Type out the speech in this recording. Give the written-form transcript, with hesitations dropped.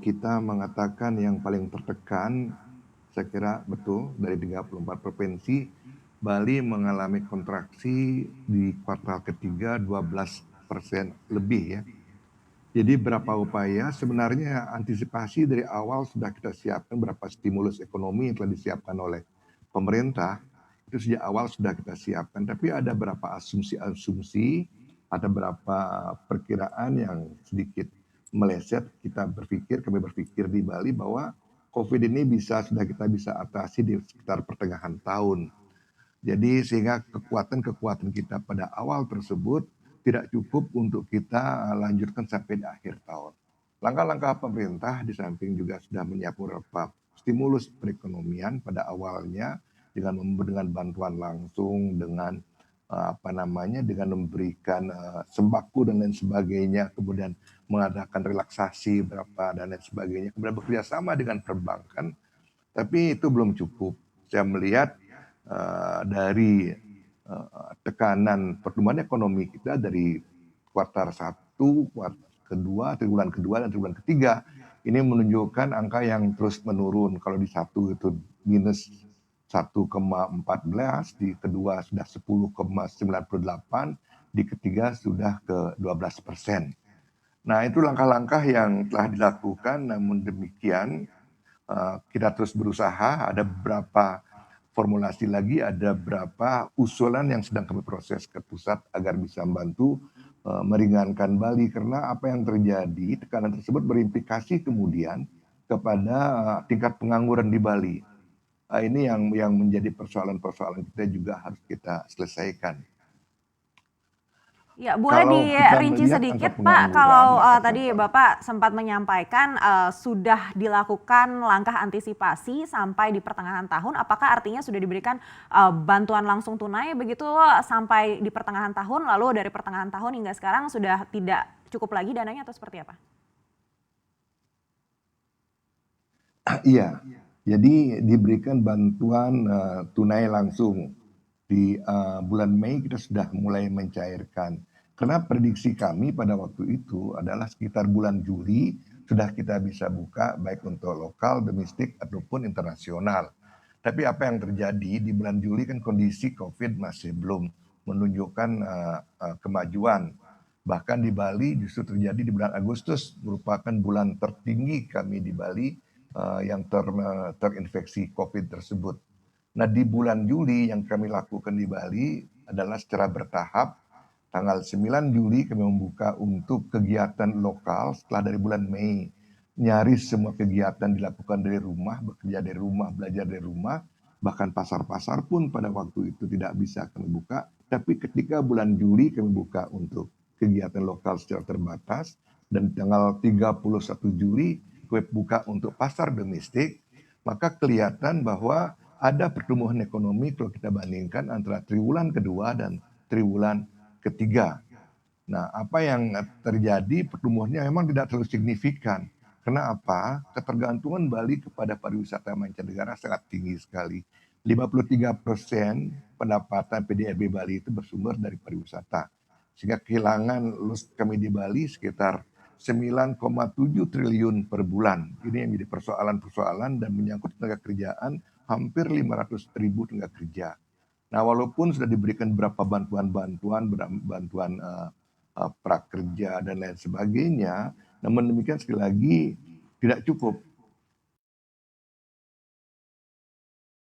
kita mengatakan yang paling tertekan, saya kira betul dari 34 provinsi, Bali mengalami kontraksi di kuartal ketiga 12% lebih ya. Jadi berapa upaya sebenarnya antisipasi dari awal sudah kita siapkan berapa stimulus ekonomi yang telah disiapkan oleh pemerintah itu sejak awal sudah kita siapkan. Tapi ada berapa asumsi-asumsi, ada berapa perkiraan yang sedikit meleset. Kami berpikir di Bali bahwa COVID ini sudah kita bisa atasi di sekitar pertengahan tahun. Jadi sehingga kekuatan-kekuatan kita pada awal tersebut tidak cukup untuk kita lanjutkan sampai di akhir tahun. Langkah-langkah pemerintah di samping juga sudah menyiapkan beberapa stimulus perekonomian pada awalnya dengan bantuan langsung, dengan dengan memberikan sembako dan lain sebagainya, kemudian mengadakan relaksasi berapa dan lain sebagainya, kemudian bekerja sama dengan perbankan, tapi itu belum cukup. Saya melihat dari tekanan pertumbuhan ekonomi kita dari kuartal 1, kuartal kedua, triwulan kedua, dan triwulan ketiga, ini menunjukkan angka yang terus menurun. Kalau di satu itu minus 1,14, di kedua sudah 10,98, di ketiga sudah ke 12%. Nah, itu langkah-langkah yang telah dilakukan, namun demikian kita terus berusaha. Ada beberapa formulasi lagi, ada beberapa usulan yang sedang kami proses ke pusat agar bisa membantu meringankan Bali, karena apa yang terjadi, tekanan tersebut berimplikasi kemudian kepada tingkat pengangguran di Bali. Ini yang menjadi persoalan-persoalan kita juga harus kita selesaikan. Ya, boleh Kalau kita dirinci melihat sedikit, angka Pak, kalau pengangguran, tadi Bapak sempat menyampaikan sudah dilakukan langkah antisipasi sampai di pertengahan tahun, apakah artinya sudah diberikan bantuan langsung tunai begitu sampai di pertengahan tahun, lalu dari pertengahan tahun hingga sekarang sudah tidak cukup lagi dananya atau seperti apa? Iya, jadi diberikan bantuan tunai langsung. Di bulan Mei kita sudah mulai mencairkan. Karena prediksi kami pada waktu itu adalah sekitar bulan Juli sudah kita bisa buka baik untuk lokal, domestik, ataupun internasional. Tapi apa yang terjadi di bulan Juli kan kondisi COVID masih belum menunjukkan kemajuan. Bahkan di Bali justru terjadi di bulan Agustus, merupakan bulan tertinggi kami di Bali yang terinfeksi COVID tersebut. Nah, di bulan Juli yang kami lakukan di Bali adalah secara bertahap. Tanggal 9 Juli kami membuka untuk kegiatan lokal. Setelah dari bulan Mei, nyaris semua kegiatan dilakukan dari rumah, bekerja dari rumah, belajar dari rumah. Bahkan pasar-pasar pun pada waktu itu tidak bisa kami buka. Tapi ketika bulan Juli kami buka untuk kegiatan lokal secara terbatas. Dan tanggal 31 Juli kami buka untuk pasar domestik. Maka kelihatan bahwa ada pertumbuhan ekonomi kalau kita bandingkan antara triwulan kedua dan triwulan ketiga. Nah, apa yang terjadi pertumbuhannya memang tidak terlalu signifikan. Karena apa? Ketergantungan Bali kepada pariwisata mancanegara sangat tinggi sekali. 53% pendapatan PDRB Bali itu bersumber dari pariwisata. Sehingga kehilangan kami di Bali sekitar 9,7 triliun per bulan. Ini yang menjadi persoalan-persoalan dan menyangkut tenaga kerjaan hampir 500.000 tenaga kerja. Nah, walaupun sudah diberikan beberapa bantuan prakerja dan lain sebagainya, namun demikian sekali lagi tidak cukup.